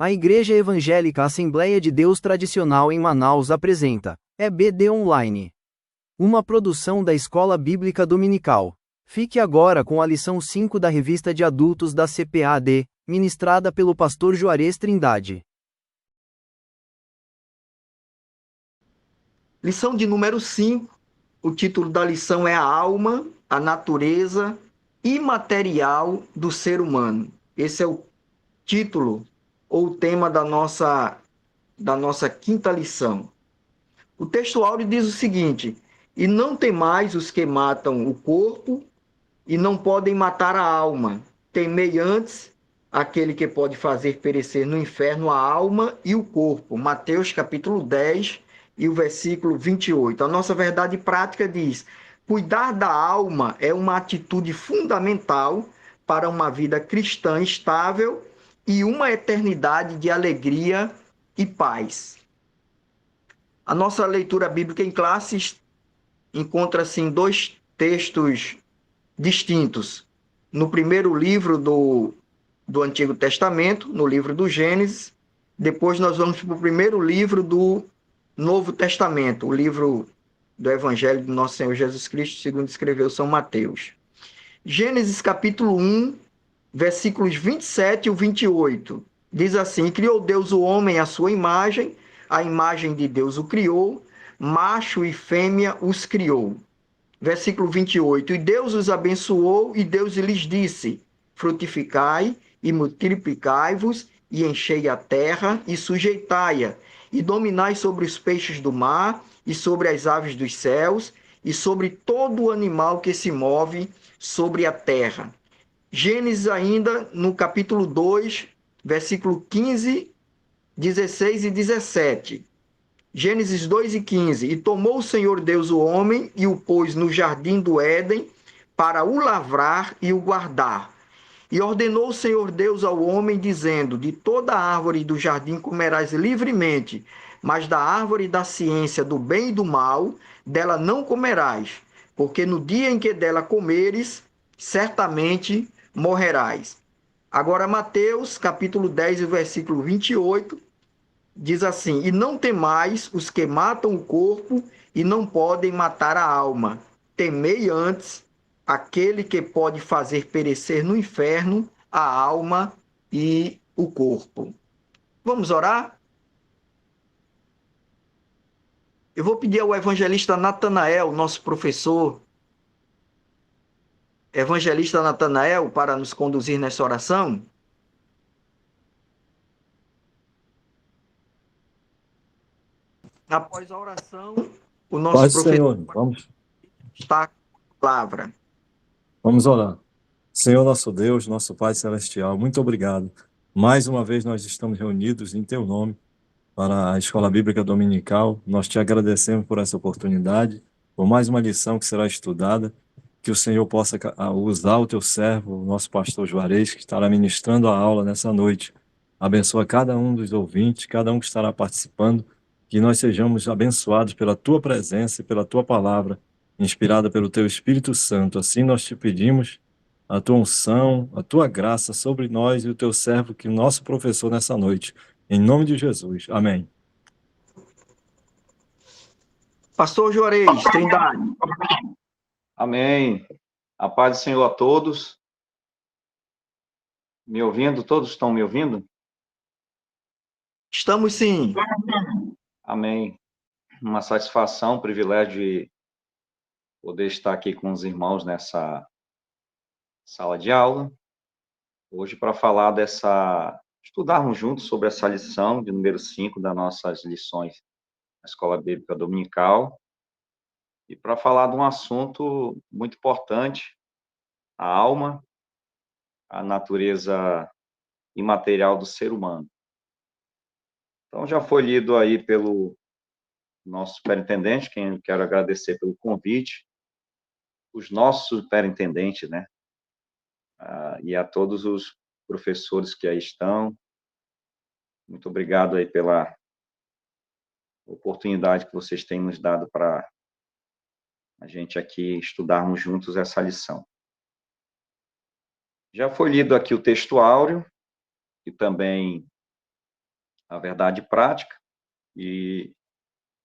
A Igreja Evangélica Assembleia de Deus Tradicional em Manaus apresenta EBD Online, uma produção da Escola Bíblica Dominical. Fique agora com a lição 5 da revista de adultos da CPAD, ministrada pelo pastor Juarez Trindade. Lição de número 5, o título da lição é A Alma, a Natureza Imaterial do Ser Humano. Esse é o título ou o tema da nossa quinta lição. O texto áureo diz o seguinte: e não temais os que matam o corpo e não podem matar a alma. Temei antes aquele que pode fazer perecer no inferno a alma e o corpo. Mateus capítulo 10 e o versículo 28. A nossa verdade prática diz: cuidar da alma é uma atitude fundamental para uma vida cristã estável e uma eternidade de alegria e paz. A nossa leitura bíblica em classes encontra-se em dois textos distintos. No primeiro livro do Antigo Testamento, no livro do Gênesis, depois nós vamos para o primeiro livro do Novo Testamento, o livro do Evangelho do nosso Senhor Jesus Cristo, segundo escreveu São Mateus. Gênesis capítulo 1, versículos 27 e 28. Diz assim: criou Deus o homem à sua imagem, a imagem de Deus o criou, macho e fêmea os criou. Versículo 28. E Deus os abençoou, e Deus lhes disse: frutificai e multiplicai-vos, e enchei a terra, e sujeitai-a, e dominai sobre os peixes do mar, e sobre as aves dos céus, e sobre todo o animal que se move sobre a terra. Gênesis ainda, no capítulo 2, versículo 15, 16 e 17. Gênesis 2 e 15. E tomou o Senhor Deus o homem e o pôs no jardim do Éden para o lavrar e o guardar. E ordenou o Senhor Deus ao homem, dizendo: de toda árvore do jardim comerás livremente, mas da árvore da ciência do bem e do mal, dela não comerás, porque no dia em que dela comeres, certamente morrerás. Agora, Mateus, capítulo 10, versículo 28, diz assim: e não temais os que matam o corpo e não podem matar a alma. Temei antes aquele que pode fazer perecer no inferno a alma e o corpo. Vamos orar? Eu vou pedir ao evangelista Natanael, nosso professor, evangelista Natanael, para nos conduzir nessa oração. Após a oração, o nosso Paz do professor Senhor, está com a palavra. vamos orar. Senhor nosso Deus, nosso Pai Celestial, muito obrigado. Mais uma vez nós estamos reunidos em Teu nome para a Escola Bíblica Dominical. Nós te agradecemos por essa oportunidade, por mais uma lição que será estudada, que o Senhor possa usar o Teu servo, o nosso pastor Juarez, que estará ministrando a aula nessa noite. Abençoa cada um dos ouvintes, cada um que estará participando, que nós sejamos abençoados pela Tua presença e pela Tua palavra, inspirada pelo Teu Espírito Santo. Assim nós te pedimos a Tua unção, a Tua graça sobre nós e o Teu servo, que é o nosso professor nessa noite. Em nome de Jesus. Amém. Pastor Juarez, Trindade. Amém. A paz do Senhor a todos. Me ouvindo? Todos estão me ouvindo? Estamos sim. Amém. Uma satisfação, um privilégio de poder estar aqui com os irmãos nessa sala de aula. Hoje para falar estudarmos juntos sobre essa lição de número 5 das nossas lições na Escola Bíblica Dominical. E para falar de um assunto muito importante, a alma, a natureza imaterial do ser humano. Então, já foi lido aí pelo nosso superintendente, quem eu quero agradecer pelo convite, os nossos superintendentes, né? E a todos os professores que aí estão. Muito obrigado aí pela oportunidade que vocês têm nos dado para a gente aqui estudarmos juntos essa lição. Já foi lido aqui o texto áureo, que também a verdade prática e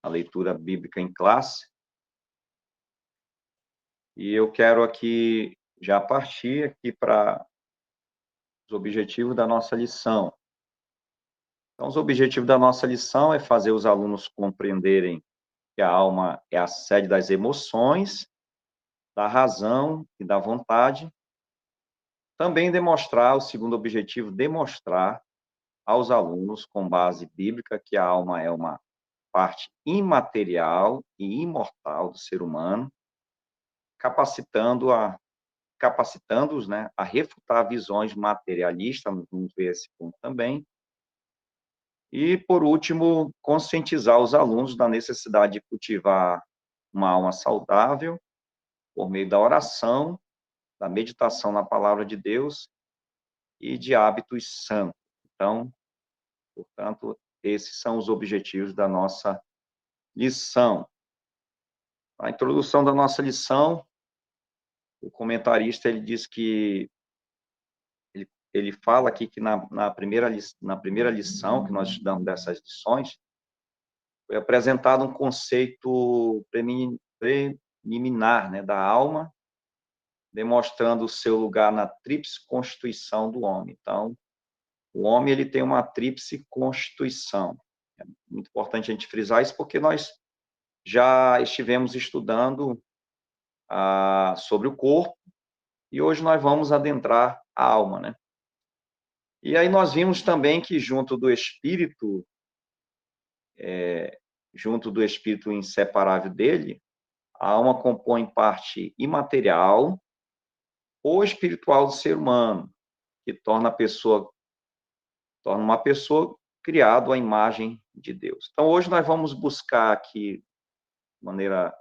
a leitura bíblica em classe. E eu quero aqui já partir aqui para os objetivos da nossa lição. Então, os objetivos da nossa lição é fazer os alunos compreenderem que a alma é a sede das emoções, da razão e da vontade. Também demonstrar, o segundo objetivo, demonstrar aos alunos, com base bíblica, que a alma é uma parte imaterial e imortal do ser humano, capacitando-os, né, a refutar visões materialistas, vamos ver esse ponto também. E, por último, conscientizar os alunos da necessidade de cultivar uma alma saudável por meio da oração, da meditação na palavra de Deus e de hábitos santos. Então, portanto, esses são os objetivos da nossa lição. A introdução da nossa lição, o comentarista ele diz que ele fala aqui que na primeira lição que nós estudamos dessas lições, foi apresentado um conceito preliminar, né, da alma, demonstrando o seu lugar na tríplice constituição do homem. Então, o homem ele tem uma tríplice constituição. É muito importante a gente frisar isso, porque nós já estivemos estudando sobre o corpo, e hoje nós vamos adentrar a alma, né? E aí nós vimos também que junto do espírito inseparável dele, a alma compõe parte imaterial ou espiritual do ser humano, que torna uma pessoa criada à imagem de Deus. Então, hoje nós vamos buscar aqui, de maneira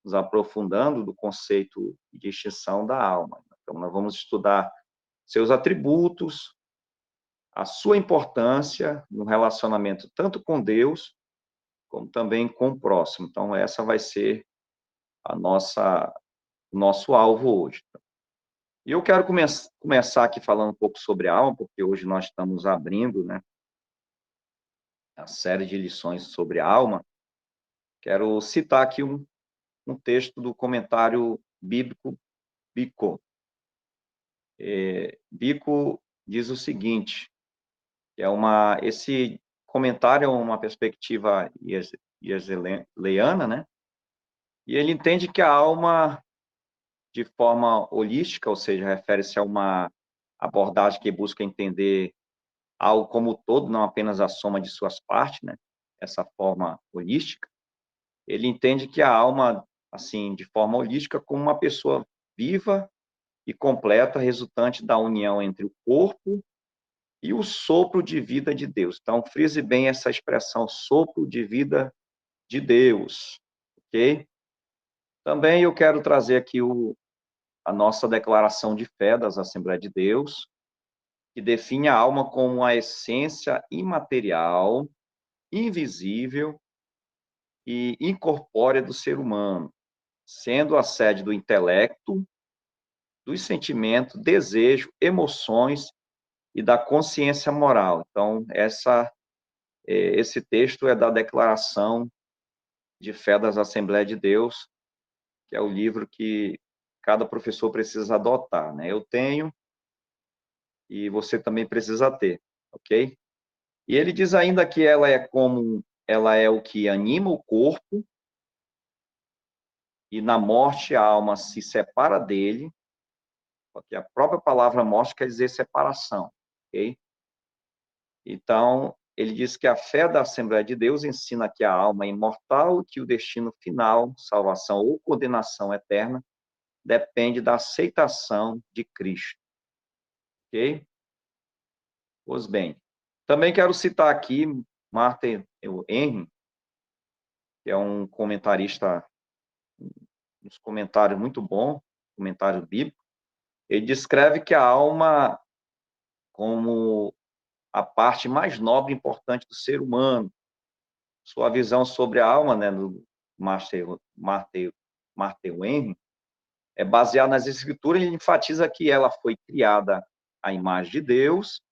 nos aprofundando do conceito de extinção da alma. Então, nós vamos estudar seus atributos, a sua importância no relacionamento tanto com Deus, como também com o próximo. Então, essa vai ser o nosso alvo hoje. E eu quero começar aqui falando um pouco sobre a alma, porque hoje nós estamos abrindo, né, a série de lições sobre a alma. Quero citar aqui um texto do comentário bíblico Bico. Bico diz o seguinte, que esse comentário é uma perspectiva wesleyana, né? E ele entende que a alma, de forma holística, ou seja, refere-se a uma abordagem que busca entender algo como todo, não apenas a soma de suas partes, né? Essa forma holística. Ele entende que a alma, assim, de forma holística, como uma pessoa viva e completa, resultante da união entre o corpo e o sopro de vida de Deus. Então, frise bem essa expressão, sopro de vida de Deus, ok? Também eu quero trazer aqui a nossa declaração de fé das Assembleias de Deus, que define a alma como a essência imaterial, invisível e incorpórea do ser humano, sendo a sede do intelecto, dos sentimentos, desejo, emoções e da consciência moral. Então, esse texto é da Declaração de Fé das Assembleias de Deus, que é o livro que cada professor precisa adotar, né? Eu tenho e você também precisa ter, ok? E ele diz ainda que ela é o que anima o corpo e na morte a alma se separa dele, porque a própria palavra morte quer dizer separação, ok? Então, ele diz que a fé da Assembleia de Deus ensina que a alma é imortal, que o destino final, salvação ou condenação eterna, depende da aceitação de Cristo. Ok? Pois bem. Também quero citar aqui Martin Henry, que é um comentarista, uns comentários muito bom, comentário bíblico. Ele descreve que a alma como a parte mais nobre e importante do ser humano. Sua visão sobre a alma, né, do Martin Henry, é baseada nas Escrituras e enfatiza que ela foi criada à imagem de Deus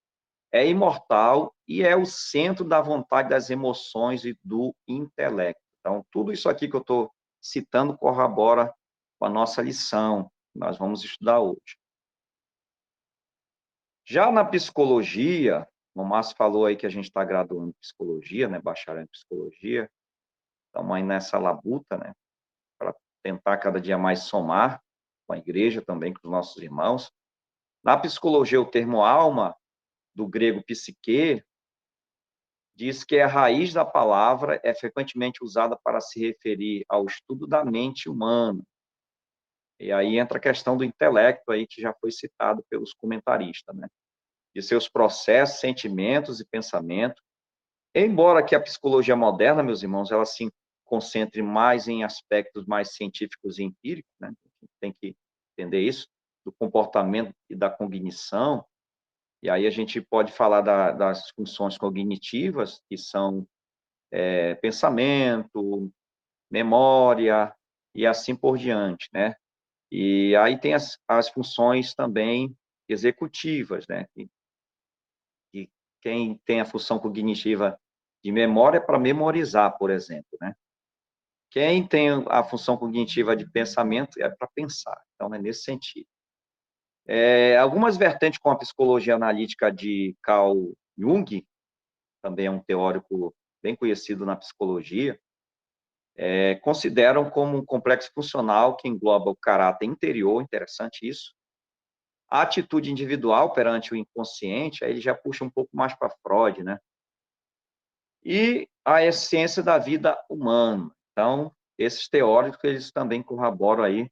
é imortal e é o centro da vontade, das emoções e do intelecto. Então, tudo isso aqui que eu estou citando corrobora com a nossa lição que nós vamos estudar hoje. Já na psicologia, o Márcio falou aí que a gente está graduando em psicologia, né, bacharel em psicologia, estamos aí nessa labuta, né, para tentar cada dia mais somar com a igreja também, com os nossos irmãos. Na psicologia, o termo alma, do grego psique, diz que a raiz da palavra é frequentemente usada para se referir ao estudo da mente humana. E aí entra a questão do intelecto aí, que já foi citado pelos comentaristas, né? De seus processos, sentimentos e pensamentos. Embora que a psicologia moderna, meus irmãos, ela se concentre mais em aspectos mais científicos e empíricos, né? Tem que entender isso, do comportamento e da cognição. E aí a gente pode falar das funções cognitivas, que são pensamento, memória e assim por diante, né? E aí tem as funções também executivas, né? E quem tem a função cognitiva de memória é para memorizar, por exemplo, né? Quem tem a função cognitiva de pensamento é para pensar. Então, é nesse sentido. Algumas vertentes com a psicologia analítica de Carl Jung, também é um teórico bem conhecido na psicologia, consideram como um complexo funcional que engloba o caráter interior, interessante isso, a atitude individual perante o inconsciente, aí ele já puxa um pouco mais para Freud, né? E a essência da vida humana. Então, esses teóricos, eles também corroboram aí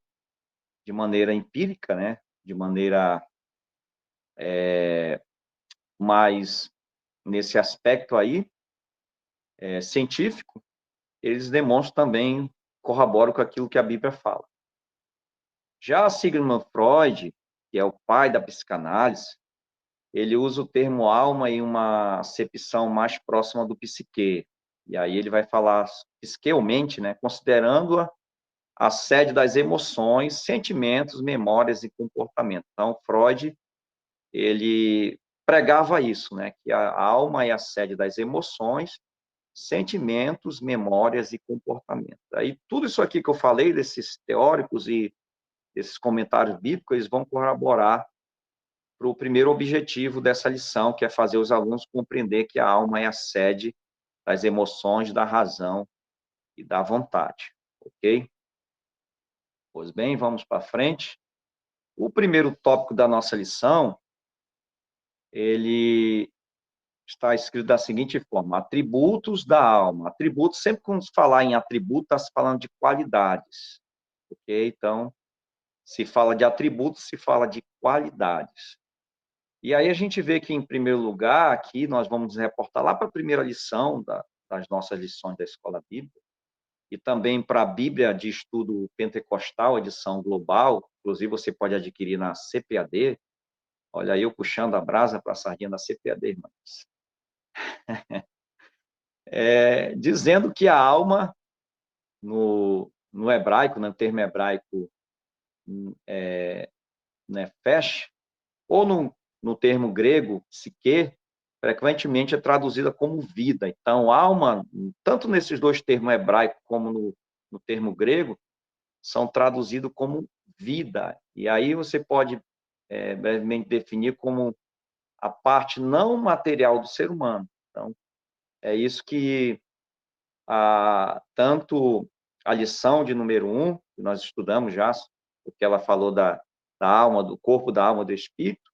de maneira empírica, né? De maneira mais nesse aspecto aí, científico, eles demonstram também, corroboram com aquilo que a Bíblia fala. Já Sigmund Freud, que é o pai da psicanálise, ele usa o termo alma em uma acepção mais próxima do psique. E aí ele vai falar psiqueumente, né, considerando-a a sede das emoções, sentimentos, memórias e comportamento. Então, Freud, ele pregava isso, né, que a alma é a sede das emoções, sentimentos, memórias e comportamento. Aí, tudo isso aqui que eu falei, desses teóricos e esses comentários bíblicos, eles vão corroborar para o primeiro objetivo dessa lição, que é fazer os alunos compreender que a alma é a sede das emoções, da razão e da vontade, ok? Pois bem, vamos para frente. O primeiro tópico da nossa lição, ele está escrito da seguinte forma: atributos da alma. Atributos, sempre quando se falar em atributo, está se falando de qualidades, ok? Então, se fala de atributos, se fala de qualidades. E aí a gente vê que, em primeiro lugar, aqui nós vamos reportar lá para a primeira lição das nossas lições da Escola Bíblica, e também para a Bíblia de Estudo Pentecostal, edição global, inclusive você pode adquirir na CPAD. Olha aí eu puxando a brasa para a sardinha da CPAD, irmãos. Dizendo que a alma, no hebraico, no termo hebraico, nefesh, ou no termo grego, psique, frequentemente é traduzida como vida. Então, alma, tanto nesses dois termos hebraico como no termo grego, são traduzidos como vida. E aí você pode brevemente definir como a parte não material do ser humano. Então, é isso que tanto a lição de número 1, que nós estudamos já, porque ela falou da alma, do corpo, da alma, do espírito,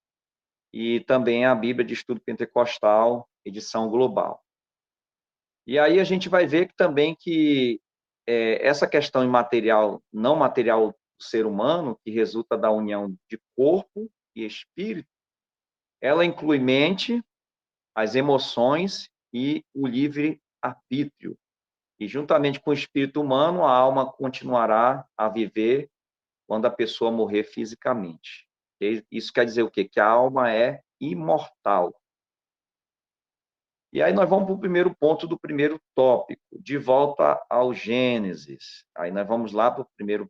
e também a Bíblia de Estudo Pentecostal, edição global. E aí a gente vai ver que também que essa questão imaterial, não material do ser humano, que resulta da união de corpo e espírito, ela inclui mente, as emoções e o livre-arbítrio. E juntamente com o espírito humano, a alma continuará a viver quando a pessoa morrer fisicamente. Isso quer dizer o quê? Que a alma é imortal. E aí nós vamos para o primeiro ponto do primeiro tópico, de volta ao Gênesis. Aí nós vamos lá para o primeiro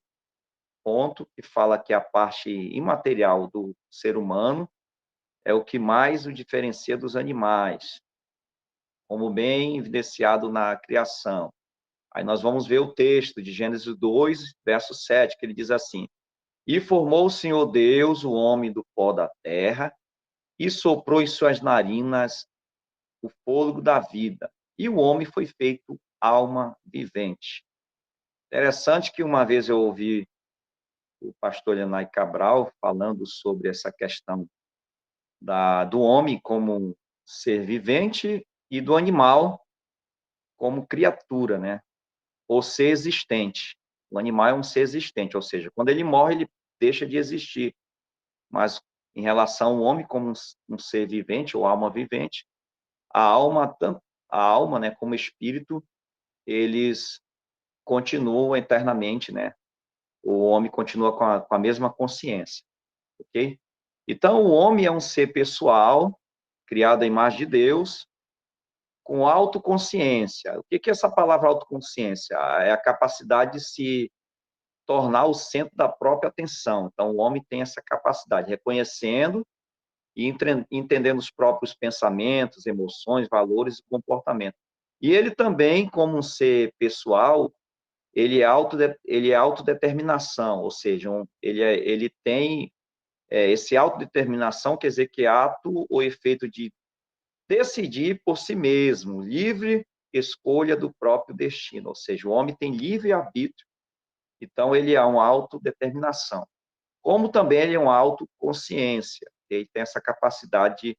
ponto, que fala que a parte imaterial do ser humano é o que mais o diferencia dos animais, como bem evidenciado na criação. Aí nós vamos ver o texto de Gênesis 2, verso 7, que ele diz assim: E formou o Senhor Deus o homem do pó da terra, e soprou em suas narinas o fôlego da vida, e o homem foi feito alma vivente. Interessante que uma vez eu ouvi o pastor Lenay Cabral falando sobre essa questão do homem como ser vivente e do animal como criatura, né? Ou ser existente. O animal é um ser existente, ou seja, quando ele morre, ele deixa de existir. Mas em relação ao homem como um ser vivente ou alma vivente, a alma, tanto a alma, né, como o espírito, eles continuam eternamente, né? O homem continua com a mesma consciência, ok? Então, o homem é um ser pessoal, criado à imagem de Deus, com autoconsciência. O que é essa palavra autoconsciência? É a capacidade de se tornar o centro da própria atenção. Então, o homem tem essa capacidade, reconhecendo e entendendo os próprios pensamentos, emoções, valores e comportamento. E ele também, como um ser pessoal, ele é autodeterminação, ou seja, ele tem esse autodeterminação, quer dizer que é ato ou efeito de decidir por si mesmo, livre escolha do próprio destino, ou seja, o homem tem livre arbítrio, então ele é uma autodeterminação. Como também ele é uma autoconsciência, ele tem essa capacidade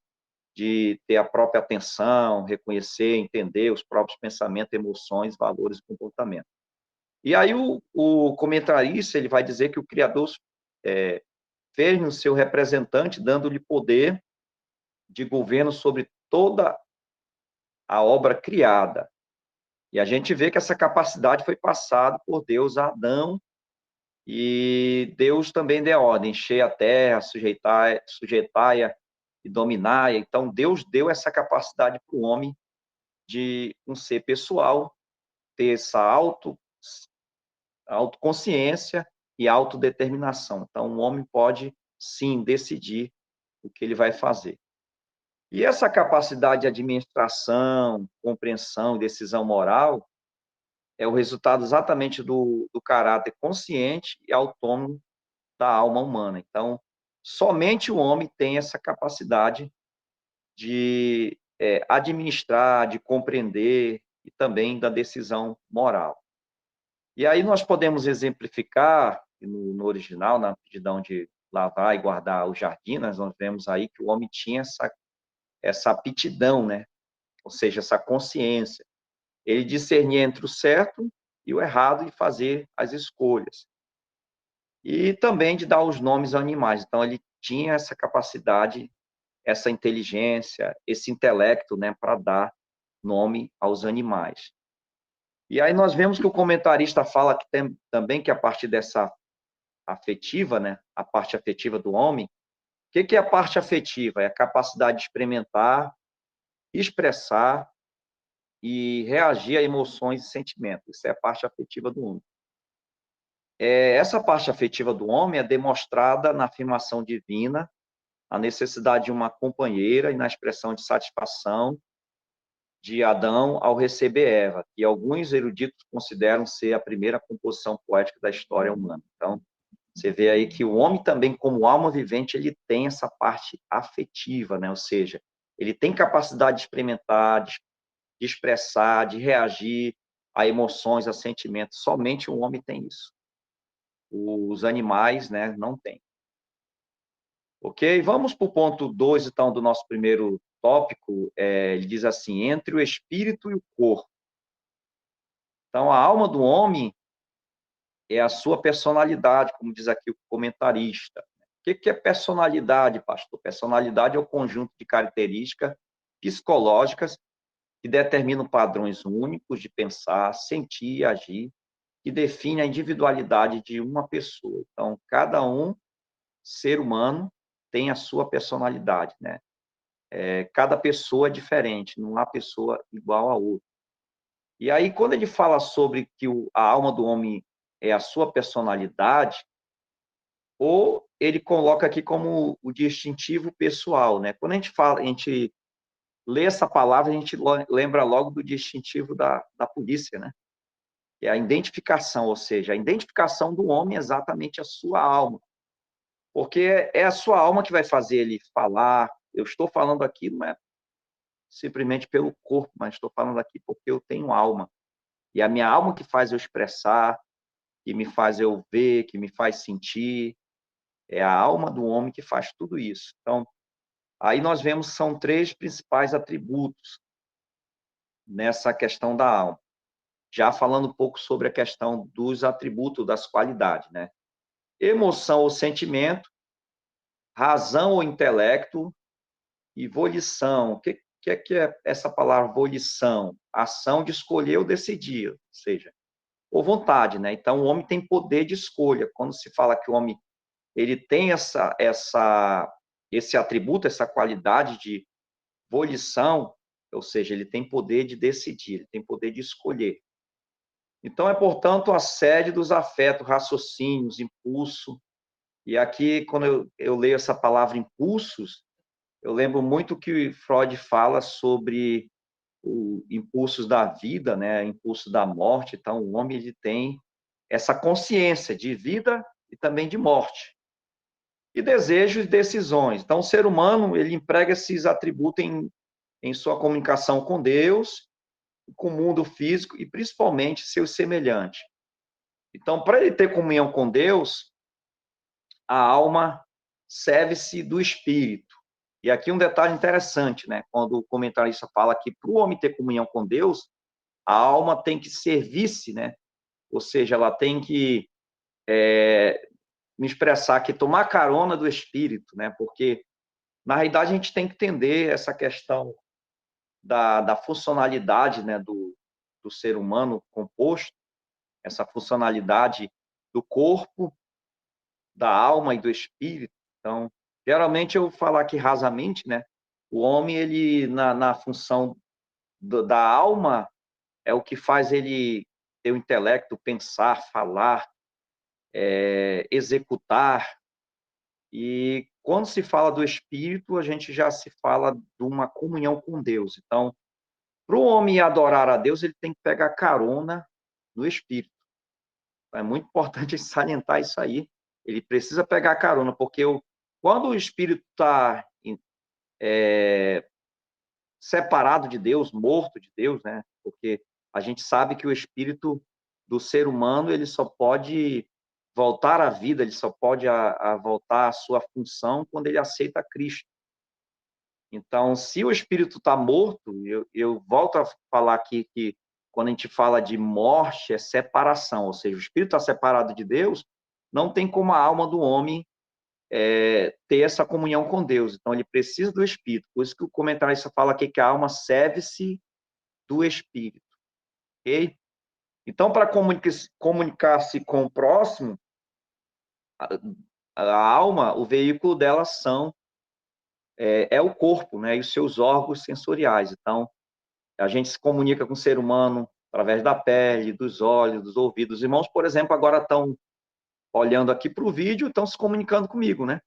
de ter a própria atenção, reconhecer, entender os próprios pensamentos, emoções, valores e comportamentos. E aí o comentarista ele vai dizer que o Criador fez no seu representante, dando-lhe poder de governo sobre toda a obra criada. E a gente vê que essa capacidade foi passada por Deus a Adão, e Deus também deu ordem: encher a terra, sujeitai-a e dominar. Então, Deus deu essa capacidade para o homem de um ser pessoal, ter essa autoconsciência e autodeterminação. Então, o homem pode, sim, decidir o que ele vai fazer. E essa capacidade de administração, compreensão e decisão moral é o resultado exatamente do caráter consciente e autônomo da alma humana. Então, somente o homem tem essa capacidade de administrar, de compreender e também da decisão moral. E aí nós podemos exemplificar, no original, na aptidão de lavar e guardar o jardim, nós vemos aí que o homem tinha essa aptidão, né? Ou seja, essa consciência. Ele discernia entre o certo e o errado e fazer as escolhas. E também de dar os nomes aos animais. Então, ele tinha essa capacidade, essa inteligência, esse intelecto, né, para dar nome aos animais. E aí nós vemos que o comentarista fala que tem, também que a partir dessa afetiva, né, a parte afetiva do homem, o que é a parte afetiva? É a capacidade de experimentar, expressar e reagir a emoções e sentimentos. Isso é a parte afetiva do homem. Essa parte afetiva do homem é demonstrada na afirmação divina, a necessidade de uma companheira e na expressão de satisfação de Adão ao receber Eva, que alguns eruditos consideram ser a primeira composição poética da história humana. Então, você vê aí que o homem também, como alma vivente, ele tem essa parte afetiva, né? Ou seja, ele tem capacidade de experimentar, de expressar, de reagir a emoções, a sentimentos. Somente o homem tem isso. Os animais, né, não têm. Ok? Vamos para o ponto 2, então, do nosso primeiro tópico. Ele diz assim: entre o espírito e o corpo. Então, a alma do homem é a sua personalidade, como diz aqui o comentarista. O que é personalidade, pastor? Personalidade é o conjunto de características psicológicas que determinam padrões únicos de pensar, sentir e agir, que define a individualidade de uma pessoa. Então, cada ser humano, tem a sua personalidade, né? Cada pessoa é diferente, não há pessoa igual a outra. E aí, quando ele fala sobre que a alma do homem é a sua personalidade, ou ele coloca aqui como o distintivo pessoal, né? Quando a gente lê essa palavra, a gente lembra logo do distintivo da polícia, né? Que é a identificação, ou seja, a identificação do homem é exatamente a sua alma. Porque é a sua alma que vai fazer ele falar. Eu estou falando aqui, não é simplesmente pelo corpo, mas estou falando aqui porque eu tenho alma. E a minha alma que faz eu expressar, que me faz eu ver, que me faz sentir. É a alma do homem que faz tudo isso. Então, aí nós vemos que são 3 principais atributos nessa questão da alma. Já falando um pouco sobre a questão dos atributos, das qualidades, né? Emoção ou sentimento, razão ou intelecto e volição. O que é essa palavra volição? Ação de escolher ou decidir, ou seja, ou vontade, né? Então, o homem tem poder de escolha. Quando se fala que o homem ele tem esse atributo, essa qualidade de volição, ou seja, ele tem poder de decidir, ele tem poder de escolher. Então, é, portanto, a sede dos afetos, raciocínios, impulso. E aqui, quando eu leio essa palavra impulsos, eu lembro muito que Freud fala sobre os impulsos da vida, né, impulso da morte. Então, o homem ele tem essa consciência de vida e também de morte. E desejos e decisões. Então, o ser humano, ele emprega esses atributos em sua comunicação com Deus, com o mundo físico e principalmente seus semelhantes. Então, para ele ter comunhão com Deus, a alma serve-se do espírito. E aqui um detalhe interessante, né? Quando o comentarista fala que para o homem ter comunhão com Deus, a alma tem que servir-se, né? Ou seja, ela tem que me expressar que tomar carona do espírito, né? Porque na realidade a gente tem que entender essa questão da funcionalidade, né, do ser humano composto, essa funcionalidade do corpo, da alma e do espírito. Então, geralmente eu falo aqui rasamente, né, o homem, ele, na função da alma, é o que faz ele ter o intelecto, pensar, falar, executar. E quando se fala do espírito, a gente já se fala de uma comunhão com Deus. Então, para o homem adorar a Deus, ele tem que pegar carona no espírito. É muito importante salientar isso aí. Ele precisa pegar carona, porque quando o espírito está separado de Deus, morto de Deus, né? Porque a gente sabe que o espírito do ser humano ele só pode voltar à vida, ele só pode voltar à sua função quando ele aceita Cristo. Então, se o espírito está morto, eu volto a falar aqui que quando a gente fala de morte, é separação, ou seja, o espírito está separado de Deus, não tem como a alma do homem ter essa comunhão com Deus. Então, ele precisa do espírito. Por isso que o comentarista fala aqui que a alma serve-se do espírito. Ok? Então, para comunicar-se com o próximo, a alma, o veículo dela é o corpo, né, e os seus órgãos sensoriais. Então, a gente se comunica com o ser humano através da pele, dos olhos, dos ouvidos. Os irmãos, por exemplo, agora estão olhando aqui para o vídeo, estão se comunicando comigo, né?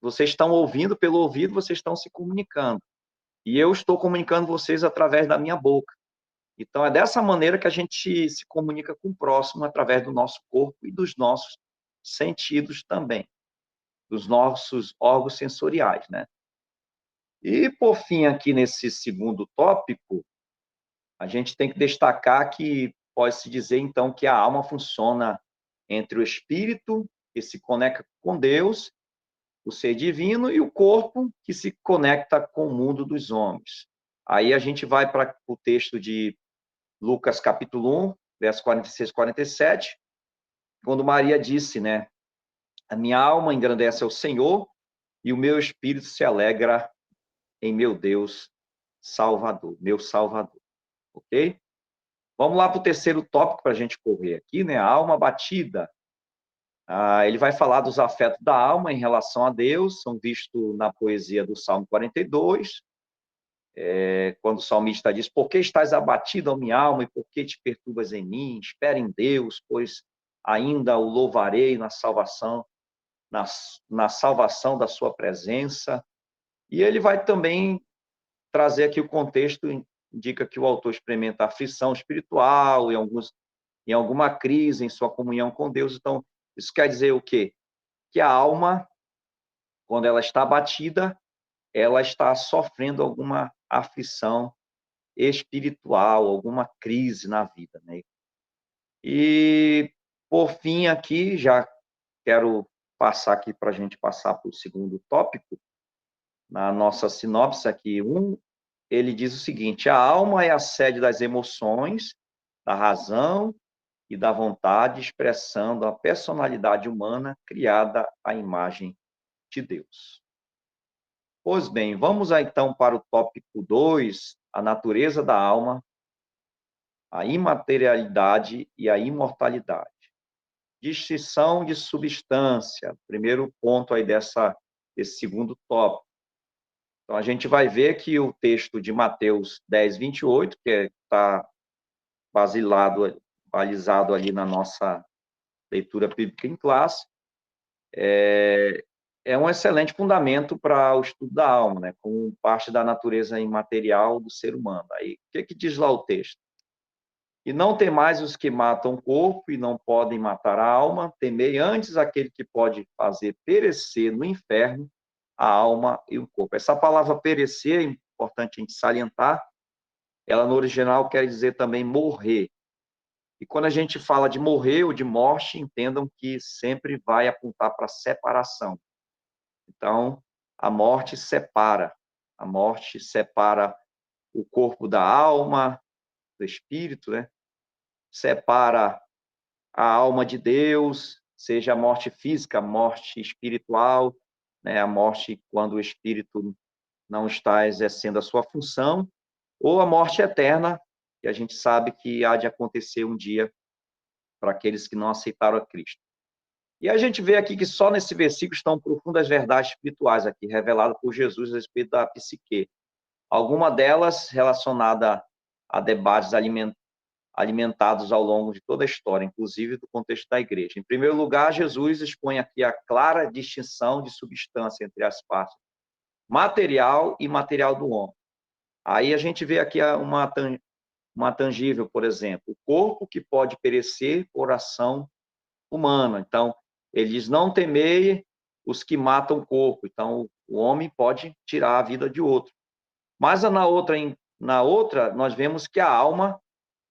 Vocês estão ouvindo pelo ouvido, vocês estão se comunicando. E eu estou comunicando vocês através da minha boca. Então, é dessa maneira que a gente se comunica com o próximo, através do nosso corpo e dos nossos sentidos também, dos nossos órgãos sensoriais, né? E, por fim, aqui nesse segundo tópico, a gente tem que destacar que pode-se dizer, então, que a alma funciona entre o espírito, que se conecta com Deus, o ser divino, e o corpo, que se conecta com o mundo dos homens. Aí a gente vai para o texto de Lucas, capítulo 1, verso 46 e 47, quando Maria disse, né, a minha alma engrandece ao Senhor e o meu espírito se alegra em meu Deus Salvador, meu Salvador. Ok? Vamos lá para o terceiro tópico para a gente correr aqui, né? A alma abatida. Ele vai falar dos afetos da alma em relação a Deus, são vistos na poesia do Salmo 42, quando o salmista diz, por que estás abatido, ó minha alma, e por que te perturbas em mim? Espera em Deus, pois ainda o louvarei na salvação na salvação da sua presença. E ele vai também trazer aqui o contexto, indica que o autor experimenta aflição espiritual, em alguma crise em sua comunhão com Deus. Então, isso quer dizer o quê? Que a alma, quando ela está abatida, ela está sofrendo alguma aflição espiritual, alguma crise na vida, né? E, por fim, aqui, já quero passar aqui para a gente passar para o segundo tópico, na nossa sinopse aqui, ele diz o seguinte: a alma é a sede das emoções, da razão e da vontade, expressando a personalidade humana criada à imagem de Deus. Pois bem, vamos então para o tópico 2, a natureza da alma, a imaterialidade e a imortalidade. Distinção de substância, primeiro ponto aí desse segundo tópico. Então, a gente vai ver que o texto de Mateus 10, 28, que está balizado ali na nossa leitura bíblica em classe, é um excelente fundamento para o estudo da alma, né, como parte da natureza imaterial do ser humano. Aí, o que diz lá o texto? E não temais os que matam o corpo e não podem matar a alma, temei antes aquele que pode fazer perecer no inferno a alma e o corpo. Essa palavra perecer, é importante a gente salientar, ela no original quer dizer também morrer. E quando a gente fala de morrer ou de morte, entendam que sempre vai apontar para separação. Então, a morte separa o corpo da alma, do espírito, né? Separa a alma de Deus, seja a morte física, a morte espiritual, né? A morte quando o espírito não está exercendo a sua função, ou a morte eterna, que a gente sabe que há de acontecer um dia para aqueles que não aceitaram a Cristo. E a gente vê aqui que só nesse versículo estão profundas verdades espirituais aqui, reveladas por Jesus a respeito da psique. Alguma delas relacionada a debates alimentados ao longo de toda a história, inclusive do contexto da igreja. Em primeiro lugar, Jesus expõe aqui a clara distinção de substância entre as partes material e imaterial do homem. Aí a gente vê aqui uma tangível, por exemplo, o corpo que pode perecer por ação humana. Então, ele diz, não temei os que matam o corpo. Então, o homem pode tirar a vida de outro. Mas na outra, nós vemos que a alma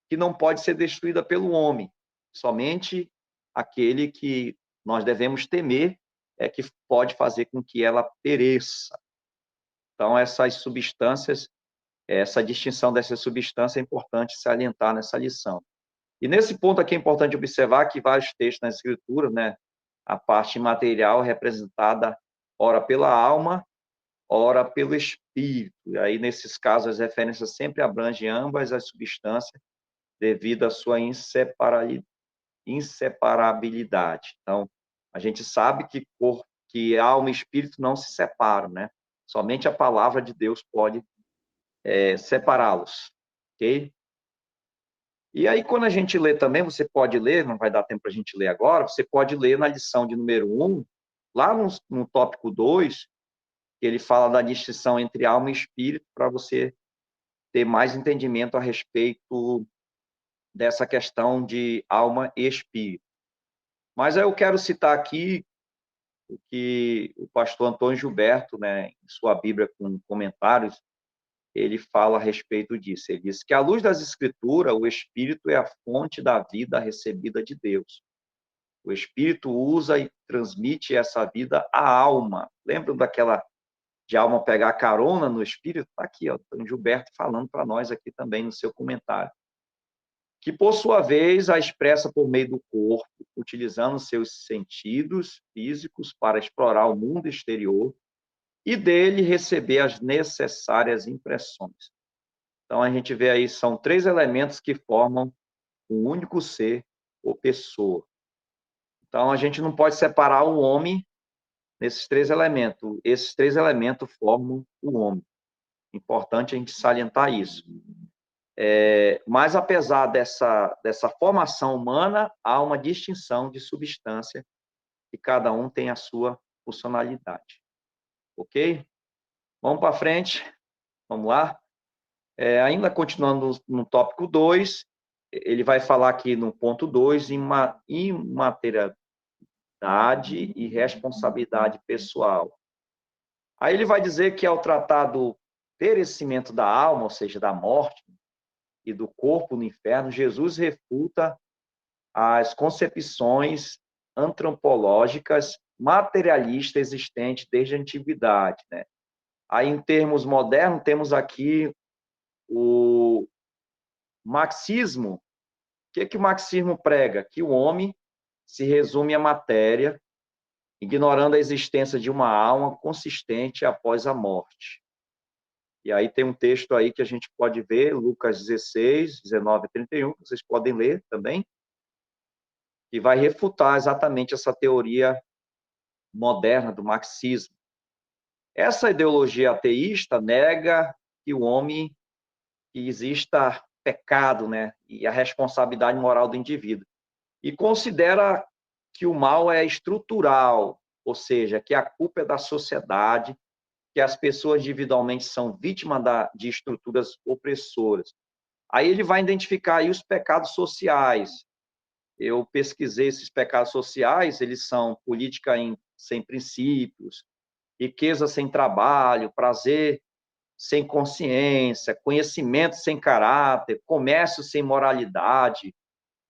que não pode ser destruída pelo homem. Somente aquele que nós devemos temer é que pode fazer com que ela pereça. Então, essas substâncias, essa distinção dessa substância é importante salientar nessa lição. E nesse ponto aqui é importante observar que vários textos na Escritura, né, a parte material é representada ora pela alma, ora pelo espírito. E aí, nesses casos, as referências sempre abrangem ambas as substâncias devido à sua inseparabilidade. Então, a gente sabe que alma e espírito não se separam, né? Somente a palavra de Deus pode separá-los, ok? E aí, quando a gente lê também, você pode ler, não vai dar tempo para a gente ler agora, você pode ler na lição de número 1, lá no tópico 2, que ele fala da distinção entre alma e espírito, para você ter mais entendimento a respeito dessa questão de alma e espírito. Mas eu quero citar aqui o que o pastor Antônio Gilberto, né, em sua Bíblia com comentários, ele fala a respeito disso. Ele diz que, à luz das Escrituras, o Espírito é a fonte da vida recebida de Deus. O Espírito usa e transmite essa vida à alma. Lembram daquela de alma pegar carona no Espírito? Está aqui, ó, o Gilberto falando para nós aqui também no seu comentário. Que, por sua vez, a expressa por meio do corpo, utilizando seus sentidos físicos para explorar o mundo exterior e dele receber as necessárias impressões. Então, a gente vê aí, são 3 elementos que formam um único ser ou pessoa. Então, a gente não pode separar o homem nesses 3 elementos. Esses 3 elementos formam o homem. Importante a gente salientar isso. Mas, apesar dessa formação humana, há uma distinção de substância e cada um tem a sua funcionalidade. Ok? Vamos para frente. Vamos lá. Ainda continuando no tópico 2, ele vai falar aqui no ponto 2, imaterialidade e responsabilidade pessoal. Aí ele vai dizer que ao tratar do perecimento da alma, ou seja, da morte, e do corpo no inferno, Jesus refuta as concepções antropológicas materialistas existentes desde a antiguidade, né? Aí, em termos modernos, temos aqui o marxismo. O que o marxismo prega? Que o homem se resume à matéria, ignorando a existência de uma alma consistente após a morte. E aí tem um texto aí que a gente pode ver, Lucas 16, 19 e 31, que vocês podem ler também, que vai refutar exatamente essa teoria moderna do marxismo. Essa ideologia ateísta nega que o homem, que exista pecado, né, e a responsabilidade moral do indivíduo. E considera que o mal é estrutural, ou seja, que a culpa é da sociedade, que as pessoas individualmente são vítimas de estruturas opressoras. Aí ele vai identificar aí os pecados sociais. Eu pesquisei esses pecados sociais, eles são política sem princípios, riqueza sem trabalho, prazer sem consciência, conhecimento sem caráter, comércio sem moralidade,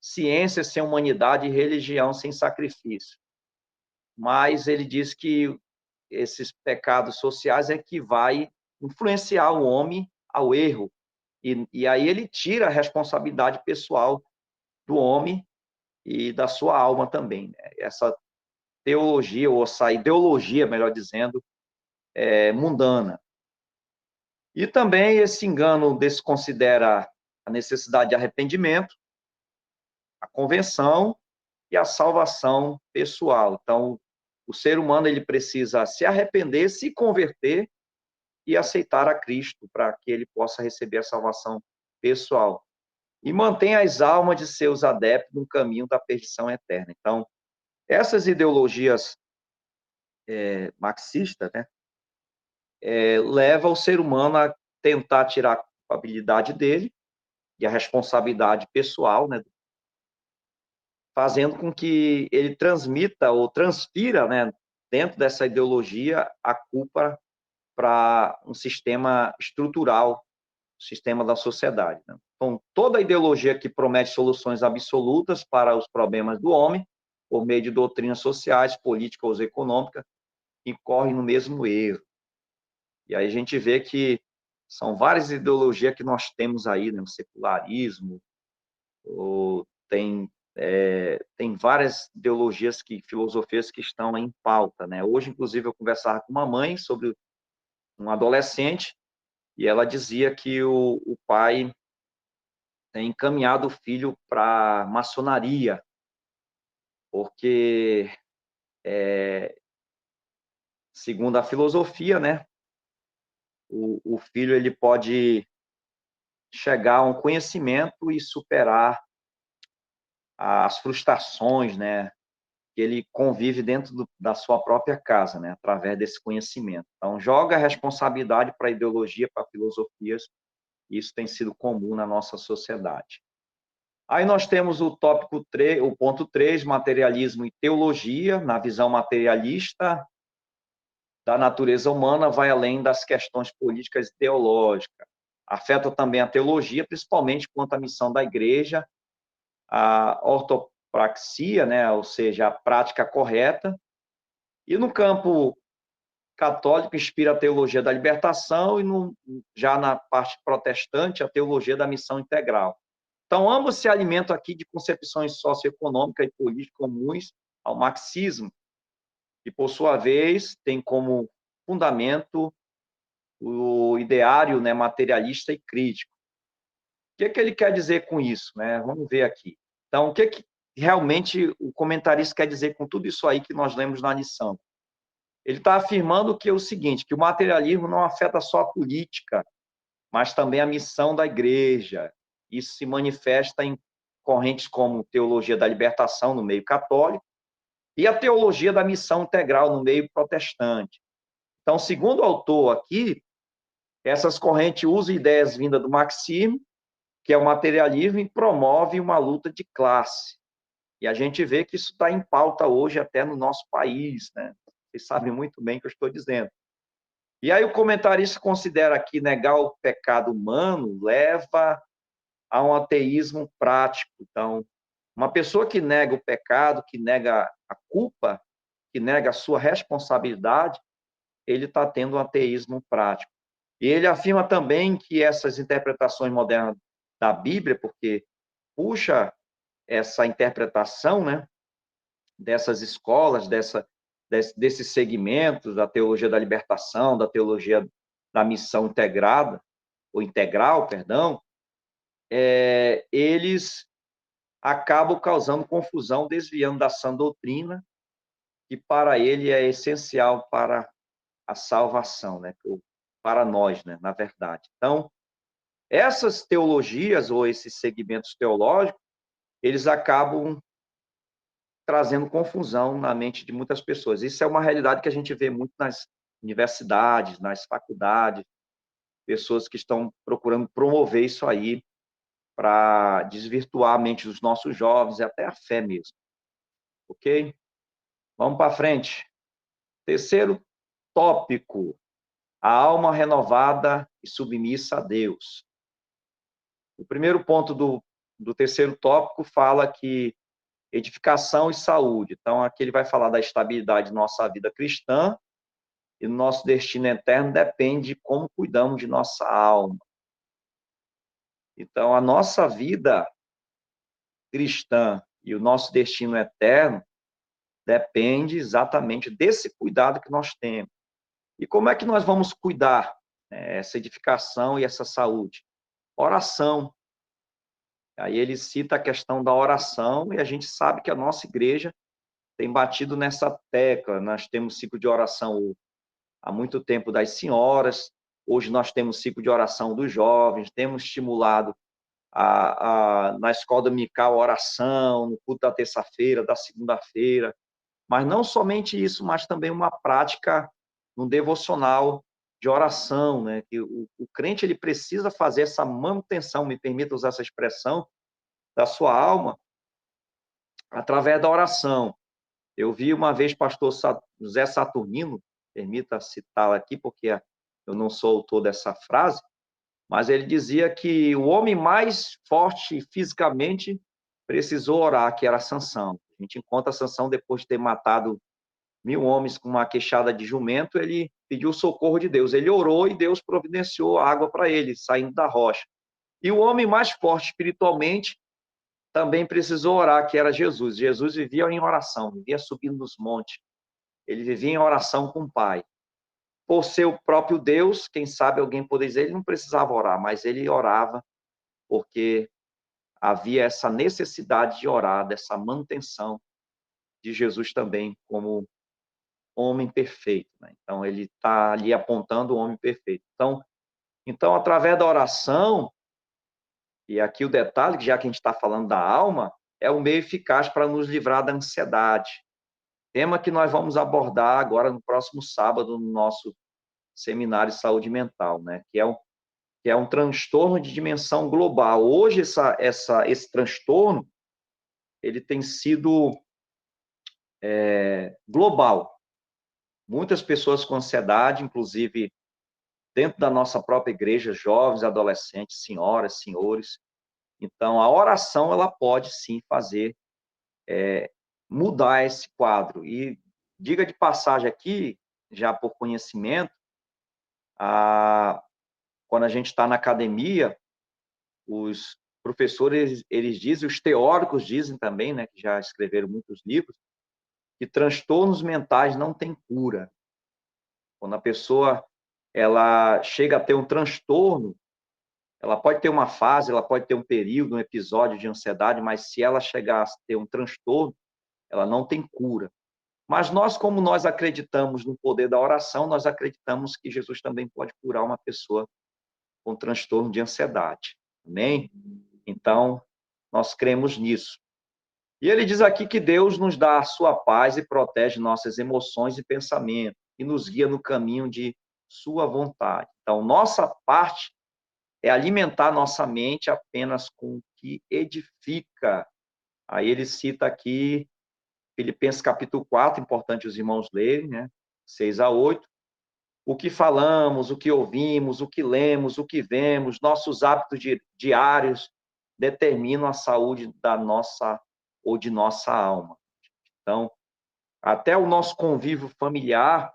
ciência sem humanidade e religião sem sacrifício. Mas ele diz que esses pecados sociais é que vai influenciar o homem ao erro. E aí ele tira a responsabilidade pessoal do homem e da sua alma também, né? Essa teologia, ou essa ideologia, melhor dizendo, mundana. E também esse engano desconsidera a necessidade de arrependimento, a convenção e a salvação pessoal. Então, o ser humano ele precisa se arrepender, se converter e aceitar a Cristo para que ele possa receber a salvação pessoal. E mantém as almas de seus adeptos no caminho da perdição eterna. Então, essas ideologias marxistas, né, leva o ser humano a tentar tirar a culpabilidade dele e a responsabilidade pessoal, né, fazendo com que ele transmita ou transfira, né, dentro dessa ideologia, a culpa para um sistema estrutural, o sistema da sociedade, né? Então, toda ideologia que promete soluções absolutas para os problemas do homem, por meio de doutrinas sociais, políticas ou econômicas, incorre no mesmo erro. E aí a gente vê que são várias ideologias que nós temos aí, né? O secularismo, tem várias ideologias, filosofias que estão em pauta, né? Hoje, inclusive, eu conversava com uma mãe sobre um adolescente e ela dizia que o pai tem encaminhado o filho para a maçonaria, porque, segundo a filosofia, né, o filho ele pode chegar a um conhecimento e superar as frustrações, né, que ele convive dentro da sua própria casa, né, através desse conhecimento. Então, joga a responsabilidade para a ideologia, para filosofias, e isso tem sido comum na nossa sociedade. Aí nós temos o tópico 3, o ponto 3, materialismo e teologia. Na visão materialista da natureza humana, vai além das questões políticas e teológicas. Afeta também a teologia, principalmente quanto à missão da igreja, a ortopraxia, né, ou seja, a prática correta. E no campo católico, inspira a teologia da libertação, e já na parte protestante, a teologia da missão integral. Então, ambos se alimentam aqui de concepções socioeconômicas e políticas comuns ao marxismo, e, por sua vez, tem como fundamento o ideário, né, materialista e crítico. O que ele quer dizer com isso, né? Vamos ver aqui. Então, o que realmente o comentarista quer dizer com tudo isso aí que nós lemos na lição? Ele está afirmando que é o seguinte, que o materialismo não afeta só a política, mas também a missão da igreja. Isso se manifesta em correntes como teologia da libertação no meio católico, e a teologia da missão integral no meio protestante. Então, segundo o autor aqui, essas correntes usam ideias vindas do marxismo, que é o materialismo, e promove uma luta de classe. E a gente vê que isso está em pauta hoje até no nosso país, né? Vocês sabem muito bem o que eu estou dizendo. E aí o comentarista considera que negar o pecado humano leva a um ateísmo prático. Então, uma pessoa que nega o pecado, que nega a culpa, que nega a sua responsabilidade, ele está tendo um ateísmo prático. E ele afirma também que essas interpretações modernas da Bíblia, porque puxa essa interpretação, né, dessas escolas, desses segmentos da teologia da libertação, da teologia da missão integrada, ou integral, perdão, eles acabam causando confusão, desviando da sã doutrina, que para ele é essencial para a salvação, né? Para nós, né? Na verdade. Então, essas teologias ou esses segmentos teológicos, eles acabam trazendo confusão na mente de muitas pessoas. Isso é uma realidade que a gente vê muito nas universidades, nas faculdades, pessoas que estão procurando promover isso aí para desvirtuar a mente dos nossos jovens e até a fé mesmo. Ok? Vamos para frente. Terceiro tópico: a alma renovada e submissa a Deus. O primeiro ponto do terceiro tópico fala que edificação e saúde. Então, aqui ele vai falar da estabilidade de nossa vida cristã e nosso destino eterno depende de como cuidamos de nossa alma. Então, a nossa vida cristã e o nosso destino eterno depende exatamente desse cuidado que nós temos. E como é que nós vamos cuidar essa edificação e essa saúde? Oração. Aí ele cita a questão da oração e a gente sabe que a nossa igreja tem batido nessa tecla. Nós temos ciclo de oração há muito tempo das senhoras, hoje nós temos ciclo de oração dos jovens, temos estimulado na escola dominical a oração, no culto da terça-feira, da segunda-feira, mas não somente isso, mas também uma prática, um devocional de oração, né? Que o crente ele precisa fazer essa manutenção, me permita usar essa expressão, da sua alma, através da oração. Eu vi uma vez pastor José Saturnino, permita citá-lo aqui, porque eu não sou autor dessa frase, mas ele dizia que o homem mais forte fisicamente precisou orar, que era Sansão. A gente encontra Sansão depois de ter matado 1000 homens com uma queixada de jumento, ele pediu o socorro de Deus. Ele orou e Deus providenciou água para ele, saindo da rocha. E o homem mais forte espiritualmente também precisou orar, que era Jesus. Jesus vivia em oração, vivia subindo nos montes. Ele vivia em oração com o Pai. Por ser o próprio Deus, quem sabe alguém poderia dizer, ele não precisava orar, mas ele orava porque havia essa necessidade de orar, dessa manutenção de Jesus também como homem perfeito. Né? Então, ele está ali apontando o homem perfeito. Então, através da oração, e aqui o detalhe, já que a gente está falando da alma, é o meio eficaz para nos livrar da ansiedade. Tema que nós vamos abordar agora no próximo sábado no nosso seminário de saúde mental, né? Que é um transtorno de dimensão global. Hoje, esse transtorno ele tem sido global. Muitas pessoas com ansiedade, inclusive dentro da nossa própria igreja, jovens, adolescentes, senhoras, senhores. Então, a oração, ela pode sim fazer mudar esse quadro. E diga de passagem aqui, já por conhecimento, quando a gente está na academia, os professores, eles dizem, os teóricos dizem também, né, que já escreveram muitos livros, que transtornos mentais não têm cura. Quando a pessoa ela chega a ter um transtorno, ela pode ter uma fase, ela pode ter um período, um episódio de ansiedade, mas se ela chegar a ter um transtorno, ela não tem cura. Mas nós, como nós acreditamos no poder da oração, nós acreditamos que Jesus também pode curar uma pessoa com transtorno de ansiedade. Amém? Então, nós cremos nisso. E ele diz aqui que Deus nos dá a sua paz e protege nossas emoções e pensamentos, e nos guia no caminho de sua vontade. Então, nossa parte é alimentar nossa mente apenas com o que edifica. Aí ele cita aqui Filipenses capítulo 4, importante os irmãos lerem, né? 6 a 8. O que falamos, o que ouvimos, o que lemos, o que vemos, nossos hábitos diários determinam a saúde da nossa ou de nossa alma. Então, até o nosso convívio familiar,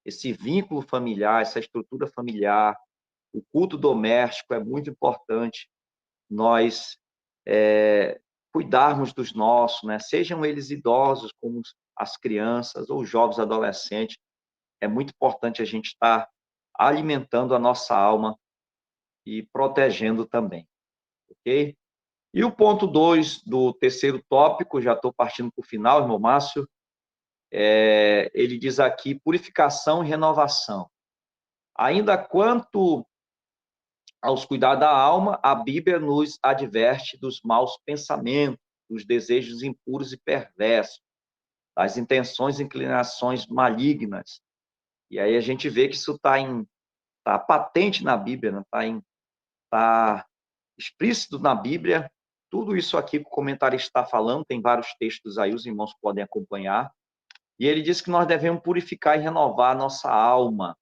esse vínculo familiar, essa estrutura familiar, o culto doméstico é muito importante. Nós cuidarmos dos nossos, né? Sejam eles idosos, como as crianças ou jovens adolescentes, é muito importante a gente estar alimentando a nossa alma e protegendo também, ok? E o ponto 2 do terceiro tópico, já estou partindo para o final, irmão Márcio, ele diz aqui, purificação e renovação. Ainda quanto aos cuidados da alma, a Bíblia nos adverte dos maus pensamentos, dos desejos impuros e perversos, das intenções e inclinações malignas. E aí a gente vê que isso está patente na Bíblia, está explícito na Bíblia. Tudo isso aqui que o comentarista está falando, tem vários textos aí, os irmãos podem acompanhar. E ele diz que nós devemos purificar e renovar a nossa alma,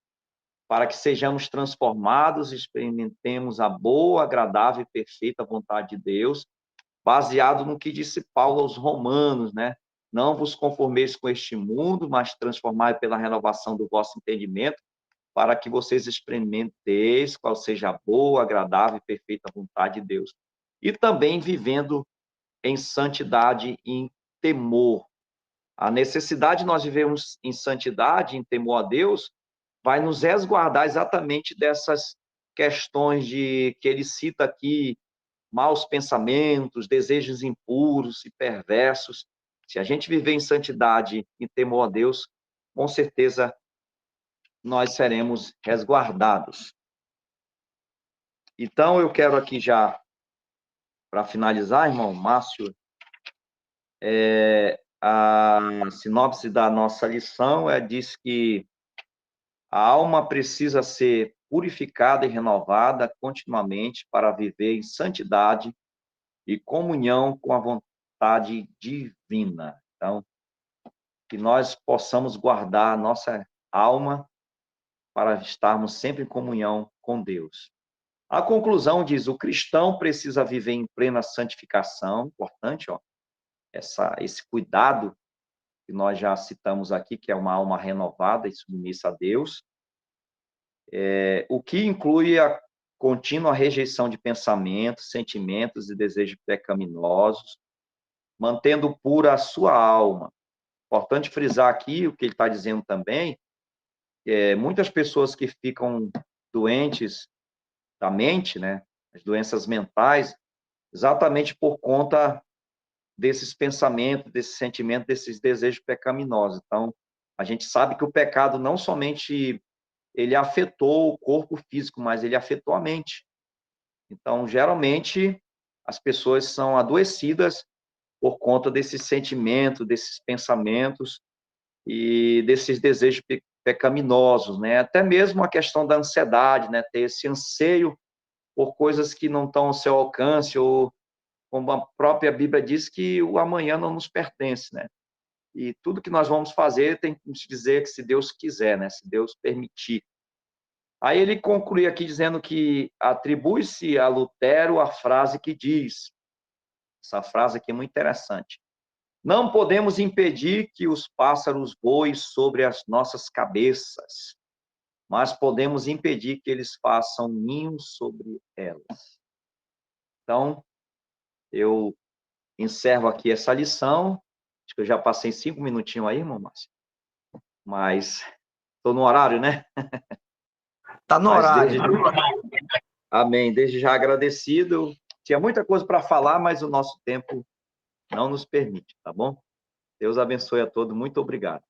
para que sejamos transformados e experimentemos a boa, agradável e perfeita vontade de Deus, baseado no que disse Paulo aos Romanos, né? Não vos conformeis com este mundo, mas transformai pela renovação do vosso entendimento, para que vocês experimenteis qual seja a boa, agradável e perfeita vontade de Deus. E também vivendo em santidade e em temor. A necessidade de nós vivermos em santidade, em temor a Deus, vai nos resguardar exatamente dessas questões que ele cita aqui, maus pensamentos, desejos impuros e perversos. Se a gente viver em santidade e temor a Deus, com certeza nós seremos resguardados. Então, eu quero aqui já, para finalizar, irmão Márcio, a sinopse da nossa lição diz que a alma precisa ser purificada e renovada continuamente para viver em santidade e comunhão com a vontade divina. Então, que nós possamos guardar a nossa alma para estarmos sempre em comunhão com Deus. A conclusão diz: o cristão precisa viver em plena santificação, importante, esse cuidado que nós já citamos aqui, que é uma alma renovada e submissa a Deus, o que inclui a contínua rejeição de pensamentos, sentimentos e desejos pecaminosos, mantendo pura a sua alma. Importante frisar aqui o que ele está dizendo também, muitas pessoas que ficam doentes da mente, né, as doenças mentais, exatamente por conta desses pensamentos, desses sentimentos, desses desejos pecaminosos. Então, a gente sabe que o pecado não somente ele afetou o corpo físico, mas ele afetou a mente. Então, geralmente, as pessoas são adoecidas por conta desses sentimentos, desses pensamentos e desses desejos pecaminosos, né? Até mesmo a questão da ansiedade, né? Ter esse anseio por coisas que não estão ao seu alcance, ou como a própria Bíblia diz, que o amanhã não nos pertence, né? E tudo que nós vamos fazer tem que dizer que se Deus quiser, né? Se Deus permitir. Aí ele conclui aqui dizendo que atribui-se a Lutero a frase que diz, essa frase aqui é muito interessante: não podemos impedir que os pássaros voem sobre as nossas cabeças, mas podemos impedir que eles façam ninhos sobre elas. Então, eu encerro aqui essa lição. Acho que eu já passei 5 minutinhos aí, irmão Márcio. Mas estou no horário, né? Está no horário. Amém. Desde já agradecido. Tinha muita coisa para falar, mas o nosso tempo não nos permite, tá bom? Deus abençoe a todos. Muito obrigado.